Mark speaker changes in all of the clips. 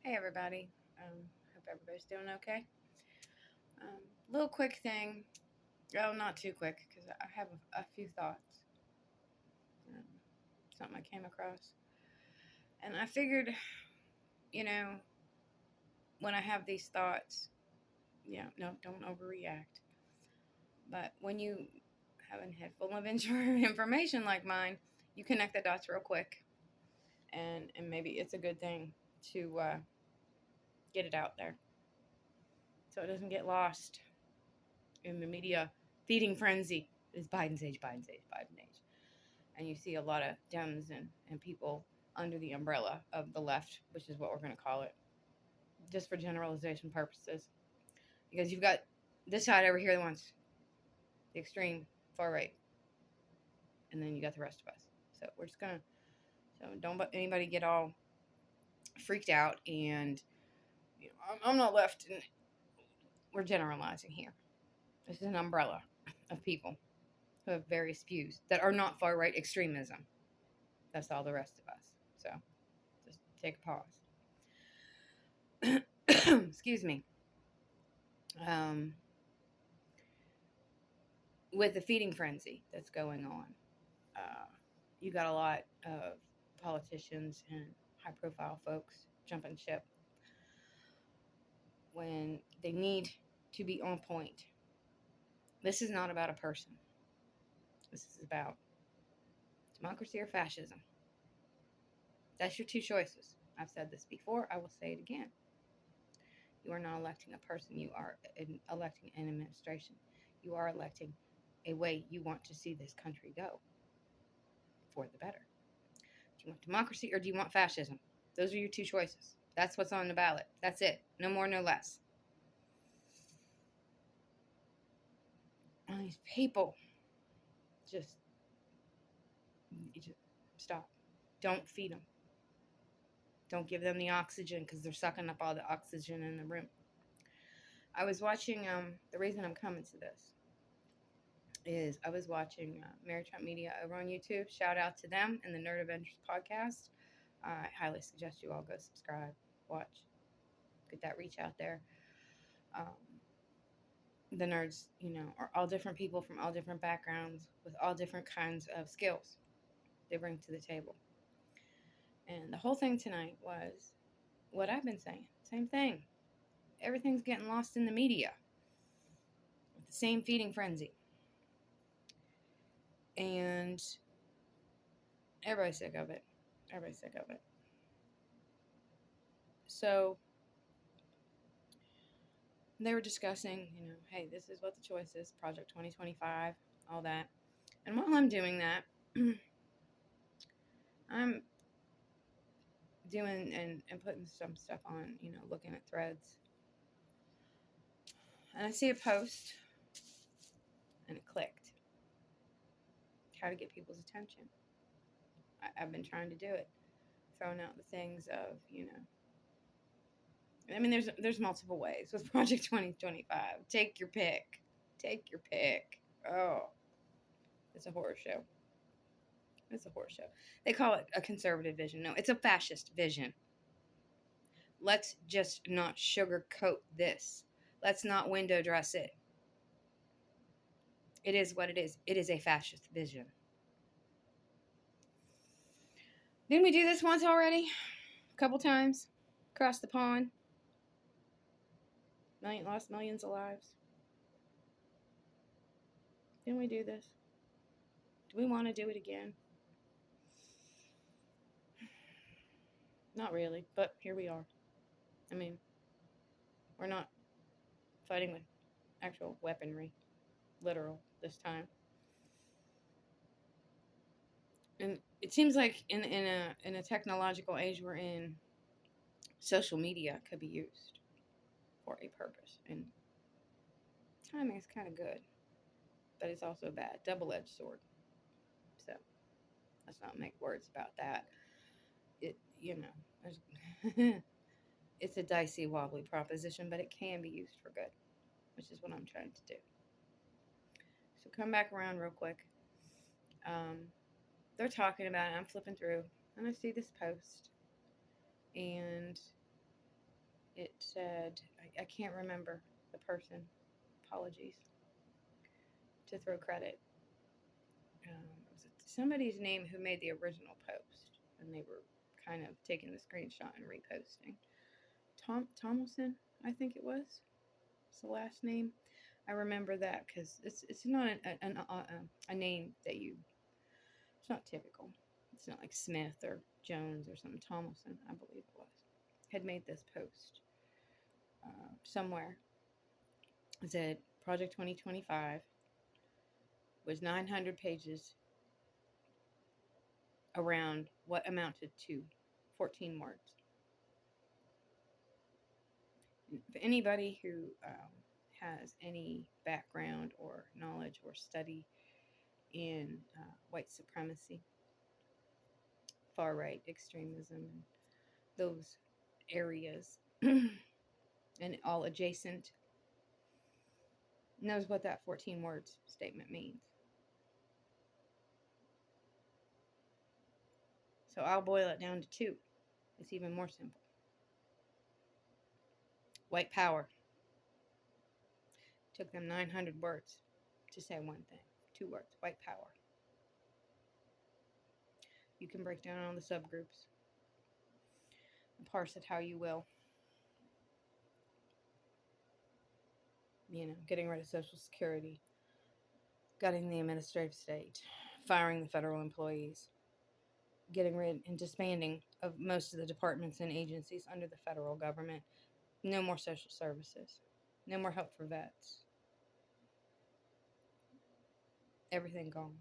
Speaker 1: Hey everybody. Hope everybody's doing okay. Little quick thing. Oh, not too quick because I have a few thoughts. Um, Something I came across, and I figured, you know, when I have these thoughts, no, don't overreact. But when you have a head full of information like mine, you connect the dots real quick, and maybe it's a good thing to get it out there so it doesn't get lost in the media feeding frenzy. Is Biden's age, Biden's age, Biden's age. And you see a lot of Dems and people under the umbrella of the left, which is what we're going to call it, just for generalization purposes. Because you've got this side over here that wants the extreme far right, and then you got the rest of us. So we're just going to, so don't let anybody get all freaked out. And I'm not left, and we're generalizing here. This is an umbrella of people who have various views that are not far right extremism. That's all the rest of us. So just take a pause. Excuse me. Um, with the feeding frenzy that's going on, you got a lot of politicians and high profile folks jumping ship when they need to be on point. This is not about a person. This is about democracy or fascism. That's your two choices. I've said this before. I will say it again. You are not electing a person. You are electing an administration. You are electing a way you want to see this country go for the better. Do you want democracy or do you want fascism? Those are your two choices. That's what's on the ballot. That's it. No more, no less. And these people just, you just stop. Don't feed them. Don't give them the oxygen because they're sucking up all the oxygen in the room. I was watching, the reason I'm coming to this is I was watching Mary Trump Media over on YouTube. Shout out to them and the Nerd Avengers podcast. I highly suggest you all go subscribe, watch, get that reach out there. Um, the nerds, are all different people from all different backgrounds with all different kinds of skills they bring to the table. And the whole thing tonight was what I've been saying. Same thing. Everything's getting lost in the media. The same feeding frenzy. And everybody's sick of it. Everybody's sick of it. So they were discussing, hey, this is what the choice is, Project 2025, all that. And while I'm doing that, I'm doing and putting some stuff on, looking at threads. And I see a post, and it clicked. How to get people's attention. I've been trying to do it, throwing out the things of, I mean, there's multiple ways with Project 2025. Take your pick. Take your pick. Oh, it's a horror show. It's a horror show. They call it a conservative vision. No, it's a fascist vision. Let's just not sugarcoat this. Let's not window dress it. It is what it is. It is a fascist vision. Didn't we do this once already? A couple times? Across the pond? Lost millions of lives. Didn't we do this? Do we want to do it again? Not really, but here we are. I mean, we're not fighting with actual weaponry, literal, this time. And it seems like in a technological age we're in, social media could be used for a purpose. And timing is kind of good, but it's also bad. Double-edged sword. So let's not make words about that. It, it's a dicey, wobbly proposition, but it can be used for good, which is what I'm trying to do. So come back around real quick. They're talking about it. I'm flipping through, and I see this post, and said, I can't remember the person. Apologies to throw credit. It was somebody's name who made the original post, and they were kind of taking the screenshot and reposting. Tomlinson, I think it was. It's the last name. I remember that because it's not a name that you. It's not typical. It's not like Smith or Jones or something. Tomlinson, I believe it was, had made this post somewhere. It said Project 2025 was 900 pages around what amounted to 14 words. For anybody who has any background or knowledge or study in white supremacy, far right extremism, and those areas, and all adjacent, knows what that 14 words statement means. So I'll boil it down to two. It's even more simple. White power. Took them 900 words to say one thing. 2 words. White power. You can break down all the subgroups and parse it how you will. You know, getting rid of Social Security, gutting the administrative state, firing the federal employees, getting rid and disbanding of most of the departments and agencies under the federal government. No more social services. No more help for vets. Everything gone.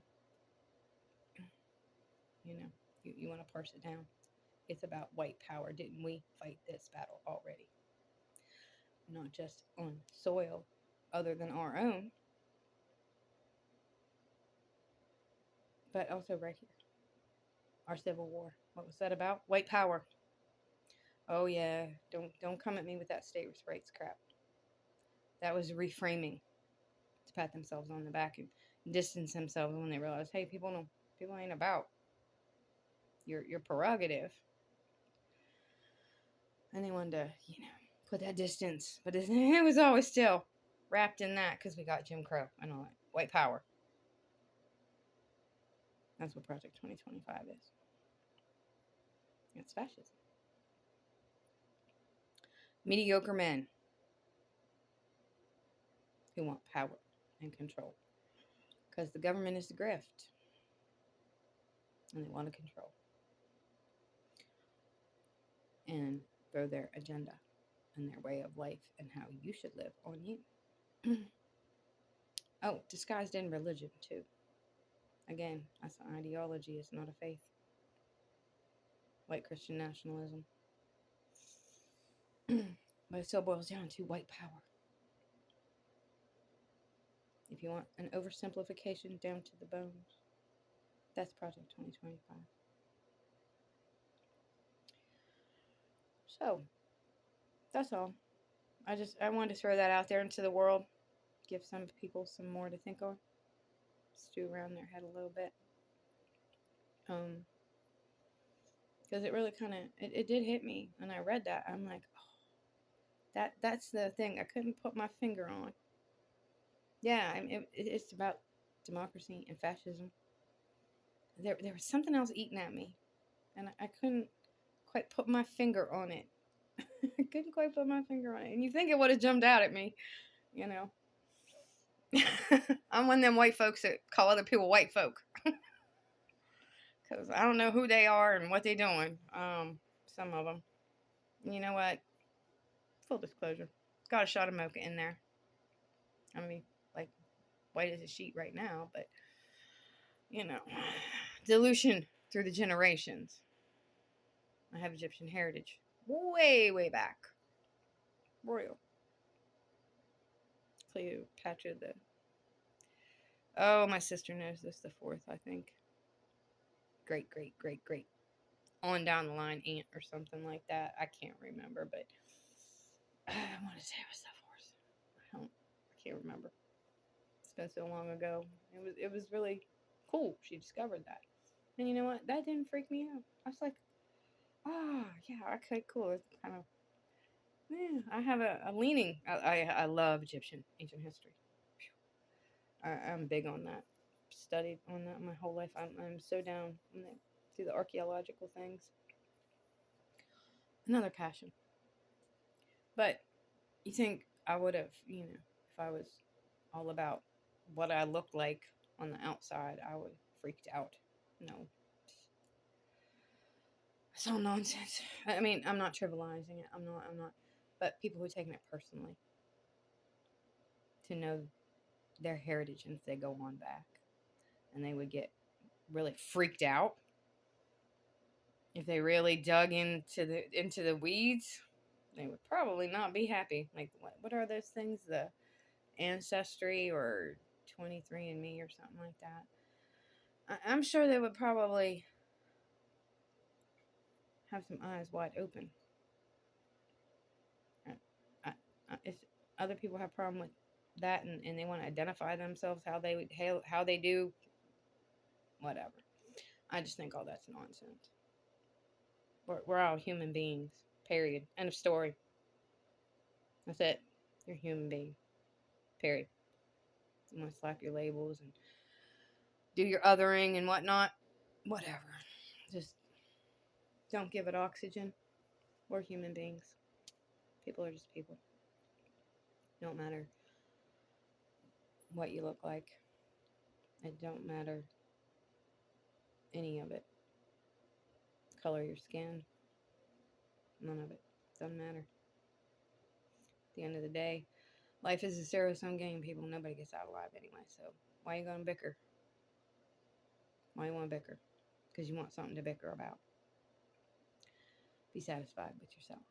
Speaker 1: You know, you want to parse it down. It's about white power. Didn't we fight this battle already? Not just on soil other than our own, but also right here. Our Civil War. What was that about? White power. Oh yeah, don't come at me with that states' rights crap. That was reframing to pat themselves on the back and distance themselves when they realized, hey, people ain't about your prerogative. And they wanted to, put that distance, but it was always still wrapped in that because we got Jim Crow and all that white power. That's what Project 2025 is. It's fascism. Mediocre men who want power and control because the government is the grift and they want to control and throw their agenda and their way of life and how you should live on you. Oh, disguised in religion too. Again, that's an ideology, it's not a faith. White Christian nationalism. But it still boils down to white power. If you want an oversimplification down to the bones, that's Project 2025. So, that's all. I wanted to throw that out there into the world, give some people some more to think on, stew around their head a little bit. Because it really kind of, it did hit me when I read that. I'm like, oh, that's the thing I couldn't put my finger on. Yeah, it's about democracy and fascism. There was something else eating at me, and I couldn't quite put my finger on it. I couldn't quite put my finger on it. And you think it would have jumped out at me, you know. I'm one of them white folks that call other people white folk. Because I don't know who they are and what they're doing. Some of them. You know what? Full disclosure. Got a shot of mocha in there. I mean, like, white as a sheet right now, but, dilution through the generations. I have Egyptian heritage. Way, way back. Royal. Cleopatra Oh, my sister knows this, the 4th, I think. Great. On down the line, aunt or something like that. I can't remember, but I want to say it was the 4th. I can't remember. It's been so long ago. It was really cool. She discovered that. And you know what? That didn't freak me out. I was like, yeah, okay, cool. It's kind of Yeah, I have a leaning. I love Egyptian ancient history. I'm big on that. Studied on that my whole life. I'm so down through the archaeological things. Another passion. But you think I would have, if I was all about what I looked like on the outside, I would have freaked out. No, it's all nonsense. I mean, I'm not trivializing it. I'm not. I'm not. But people who are taking it personally, to know their heritage, and if they go on back, and they would get really freaked out if they really dug into the weeds. They would probably not be happy. Like what are those things? The Ancestry or 23andMe or something like that. I'm sure they would probably have some eyes wide open. If other people have a problem with that and they want to identify themselves how they do, whatever. I just think all that's nonsense. We're all human beings. Period. End of story. That's it. You're a human being. Period. You want to slap your labels and do your othering and whatnot. Whatever. Just don't give it oxygen. We're human beings. People are just people. Don't matter what you look like. It don't matter any of it. Color your skin. None of it. Doesn't matter. At the end of the day, life is a zero-sum game, people. Nobody gets out alive anyway. So why you gonna bicker? Why you want to bicker? Because you want something to bicker about. Be satisfied with yourself.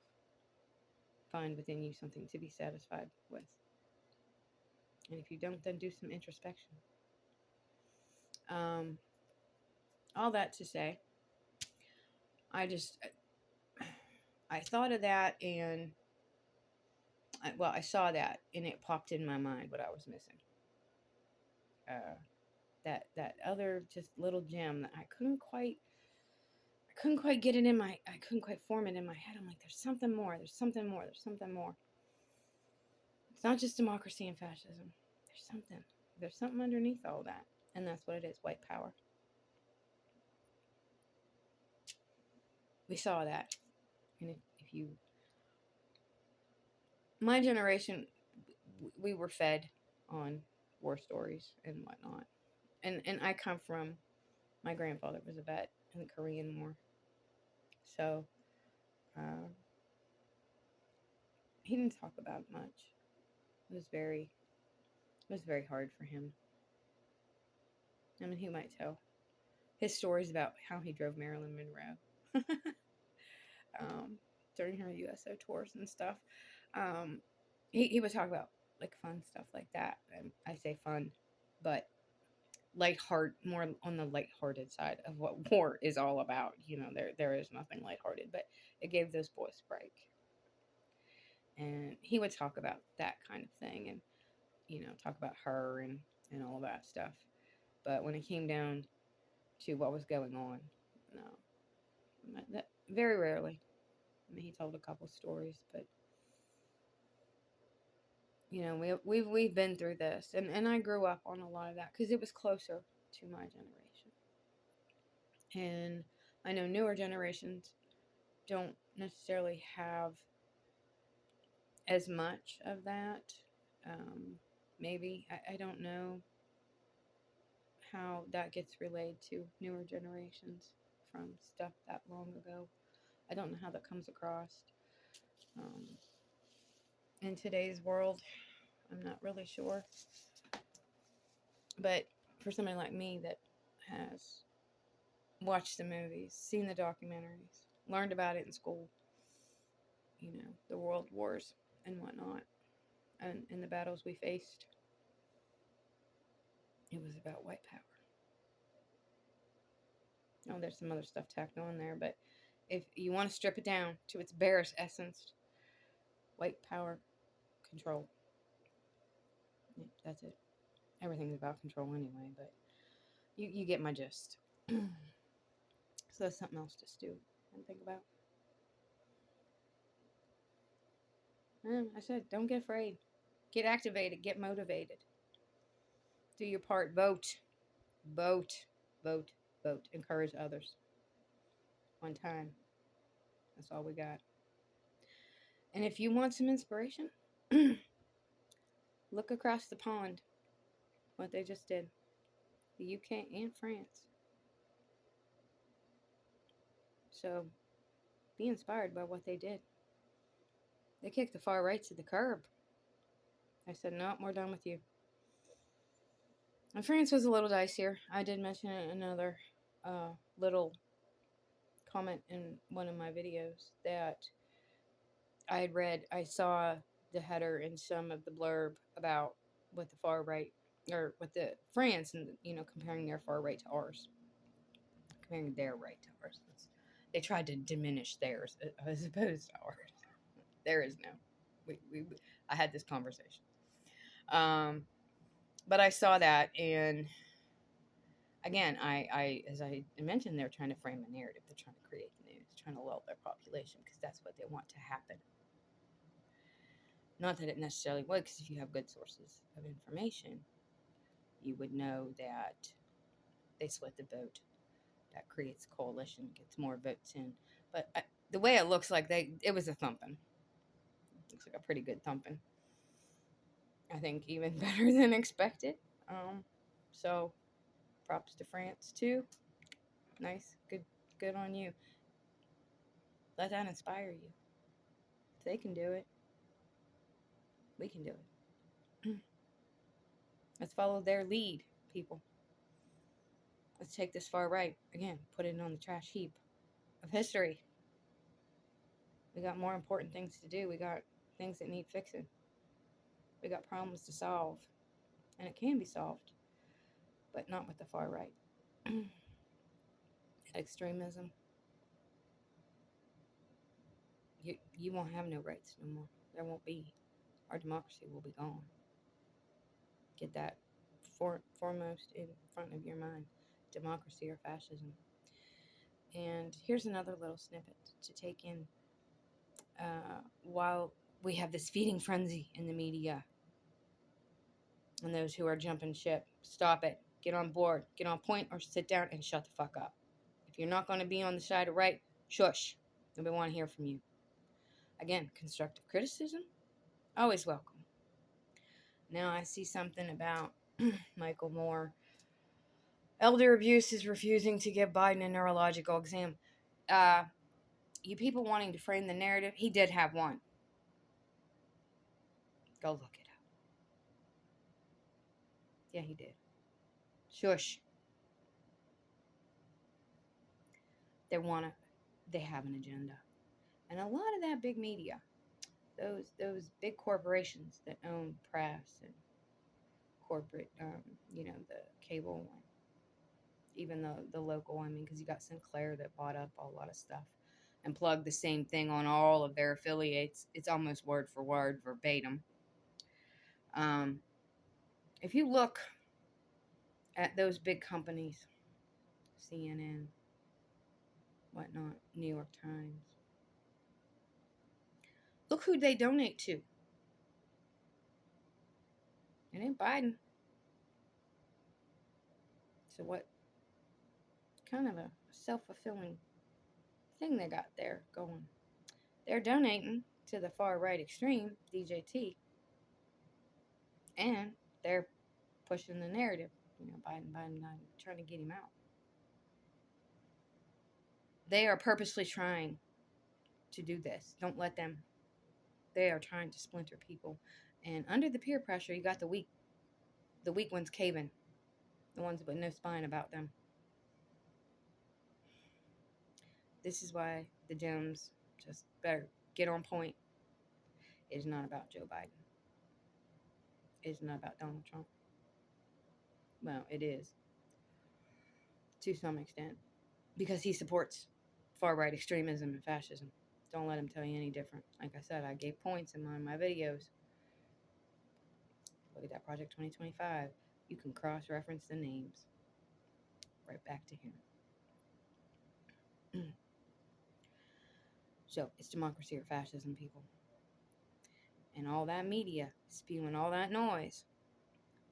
Speaker 1: Find within you something to be satisfied with. And if you don't, then do some introspection. All that to say, I thought of that and I saw that and it popped in my mind what I was missing. That other just little gem that I couldn't quite get it in my, I couldn't quite form it in my head. I'm like, there's something more. There's something more. There's something more. It's not just democracy and fascism. There's something. There's something underneath all that, and that's what it is. White power. We saw that, and if you, my generation, we were fed on war stories and whatnot, and I come from, my grandfather was a vet in the Korean War, so he didn't talk about it much. It was very hard for him. I mean, he might tell his stories about how he drove Marilyn Monroe during her USO tours and stuff. He would talk about like fun stuff like that. And I say fun, but more on the lighthearted side of what war is all about. There is nothing lighthearted, but it gave those boys a break. And he would talk about that kind of thing and, talk about her and all that stuff. But when it came down to what was going on, no. That, very rarely. I mean, he told a couple stories, but we've been through this, and I grew up on a lot of that because it was closer to my generation. And I know newer generations don't necessarily have as much of that. Maybe I don't know how that gets relayed to newer generations from stuff that long ago. I don't know how that comes across. In today's world, I'm not really sure. But for somebody like me that has watched the movies, seen the documentaries, learned about it in school, the world wars and whatnot, and the battles we faced, it was about white power. Oh, there's some other stuff tacked on there, but if you want to strip it down to its barest essence, white power, control. Yeah, that's it. Everything's about control anyway, but you get my gist. So that's something else to stew and think about. I said, don't get afraid. Get activated. Get motivated. Do your part. Vote. Vote. Vote. Vote. Encourage others. One time. That's all we got. And if you want some inspiration, look across the pond. What they just did. The UK and France. So be inspired by what they did. They kicked the far right to the curb. I said, no, we're done with you. And France was a little dicier. I did mention it in another little comment in one of my videos that I had read. I saw the header in some of the blurb about what the far right, or with the France, and comparing their far right to ours, comparing their right to ours. They tried to diminish theirs as opposed to ours. There is no. I had this conversation. But I saw that, and again, as I mentioned, they're trying to frame a narrative. They're trying to create the news, trying to lull their population because that's what they want to happen. Not that it necessarily would, because if you have good sources of information, you would know that they split the vote. That creates a coalition, gets more votes in. But the way it looks like, it was a thumping. Looks like a pretty good thumping. I think even better than expected. So props to France too. Nice, good on you. Let that inspire you. If they can do it, we can do it. Let's follow their lead, people. Let's take this far right again, put it on the trash heap of history. We got more important things to do. We got things that need fixing. We got problems to solve, and it can be solved, but not with the far right. Extremism. You won't have no rights no more. There won't be. Our democracy will be gone. Get that foremost in front of your mind. Democracy or fascism. And here's another little snippet to take in. While we have this feeding frenzy in the media, and those who are jumping ship, stop it. Get on board. Get on point, or sit down and shut the fuck up. If you're not going to be on the side of right, shush. Nobody want to hear from you. Again, constructive criticism, always welcome. Now I see something about Michael Moore. Elder abuse is refusing to give Biden a neurological exam. You people wanting to frame the narrative, he did have one. Go look it up. Yeah, he did. Shush. They have an agenda. And a lot of that big media, those big corporations that own press and corporate, the cable one, even the local, because you got Sinclair that bought up a lot of stuff and plugged the same thing on all of their affiliates. It's almost word for word, verbatim. If you look at those big companies, CNN, whatnot, New York Times, look who they donate to. It ain't Biden. So what kind of a self-fulfilling thing they got there going? They're donating to the far right extreme, DJT, and they're pushing the narrative. Biden, trying to get him out. They are purposely trying to do this. Don't let them. They are trying to splinter people. And under the peer pressure, you got the weak. The weak ones caving. The ones with no spine about them. This is why the Dems just better get on point. It is not about Joe Biden. It is not about Donald Trump. Well, it is. To some extent. Because he supports far-right extremism and fascism. Don't let him tell you any different. Like I said, I gave points in my videos. Look at that Project 2025. You can cross-reference the names. Right back to him. So, it's democracy or fascism, people. and all that media spewing all that noise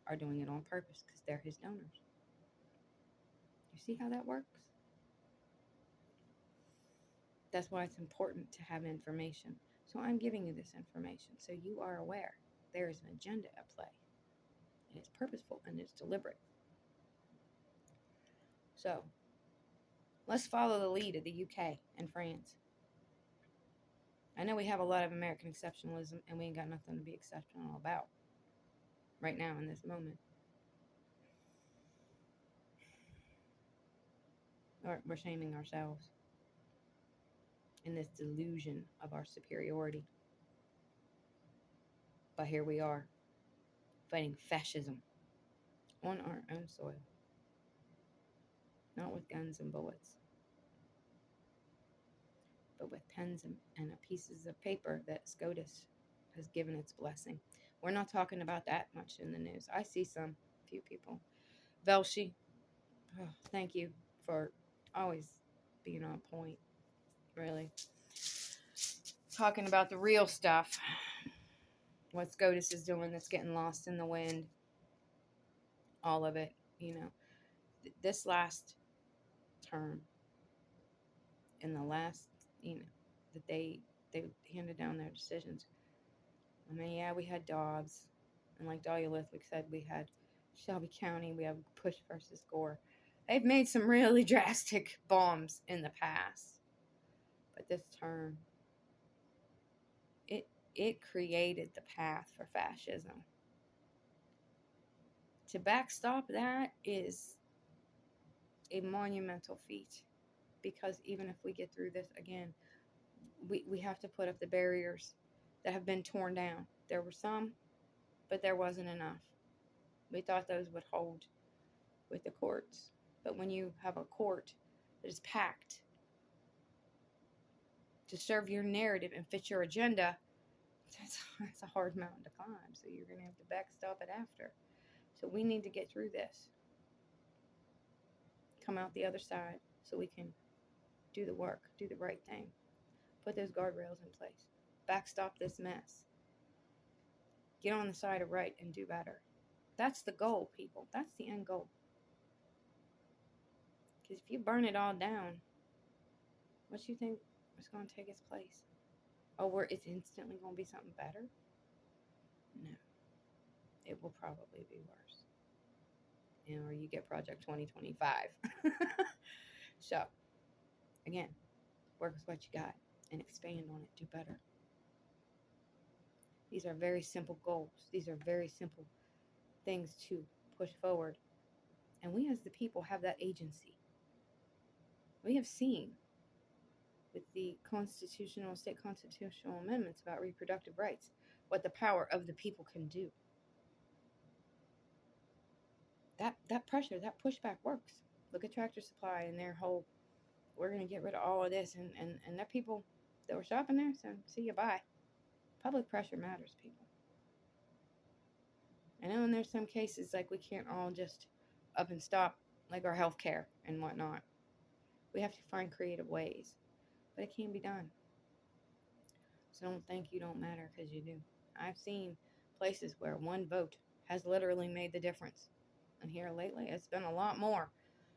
Speaker 1: are doing it on purpose because they're his donors. You see how that works? That's why it's important to have information. So I'm giving you this information so you are aware there is an agenda at play. And it's purposeful and it's deliberate. So let's follow the lead of the UK and France. I know we have a lot of American exceptionalism and we ain't got nothing to be exceptional about right now in this moment. We're shaming ourselves in this delusion of our superiority. But here we are, fighting fascism on our own soil. Not with guns and bullets, but with pens and pieces of paper that SCOTUS has given its blessing. We're not talking about that much in the news. I see few people. Velshi, oh, thank you for always being on point, really. Talking about the real stuff. What SCOTUS is doing that's getting lost in the wind. All of it, This last term, in the last, that they handed down their decisions. I mean, yeah, we had Dobbs, and like Dahlia Lithwick said, we had Shelby County, we have Bush versus Gore. They've made some really drastic bombs in the past, but this term, it created the path for fascism. To backstop that is a monumental feat, because even if we get through this again, we have to put up the barriers that have been torn down. There were some, but there wasn't enough. We thought those would hold with the courts. But when you have a court that is packed to serve your narrative and fit your agenda, that's a hard mountain to climb. So you're going to have to backstop it after. So we need to get through this. Come out the other side so we can do the work, do the right thing. Put those guardrails in place. Backstop this mess. Get on the side of right and do better. That's the goal, people. That's the end goal. Because if you burn it all down, what do you think is going to take its place? Oh, it's instantly going to be something better? No. It will probably be worse. Or you get Project 2025. So, again, work with what you got and expand on it. Do better. These are very simple goals. These are very simple things to push forward. And we as the people have that agency. We have seen with the state constitutional amendments about reproductive rights what the power of the people can do. That pressure, that pushback works. Look at Tractor Supply and their whole, we're going to get rid of all of this. And that people that were shopping there, so see you, bye. Public pressure matters, people. I know, and there's some cases like we can't all just up and stop like our health care and whatnot. We have to find creative ways, but it can be done. So don't think you don't matter, because you do. I've seen places where one vote has literally made the difference. And here lately, it's been a lot more.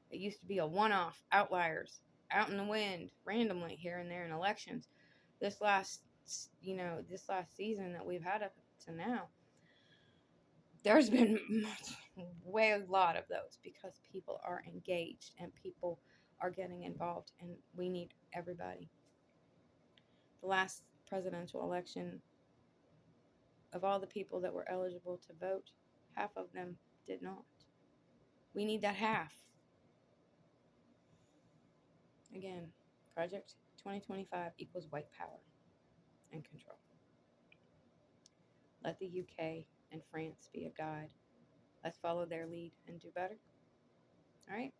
Speaker 1: It used to be a one-off, outliers, out in the wind, randomly here and there in elections. This last season that we've had up to now, there's been way a lot of those, because people are engaged and people are getting involved, and we need everybody. The last presidential election, of all the people that were eligible to vote, half of them did not. We need that half. Again, Project 2025 equals white power and control. Let the UK and France be a guide. Let's follow their lead and do better. All right?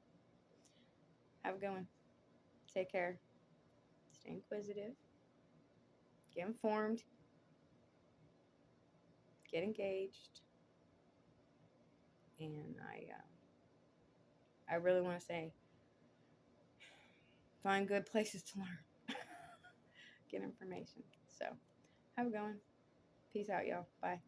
Speaker 1: Have a good one. Take care. Stay inquisitive. Get informed. Get engaged. And I really want to say, find good places to learn. Get information. So, have a good one. Peace out, y'all. Bye.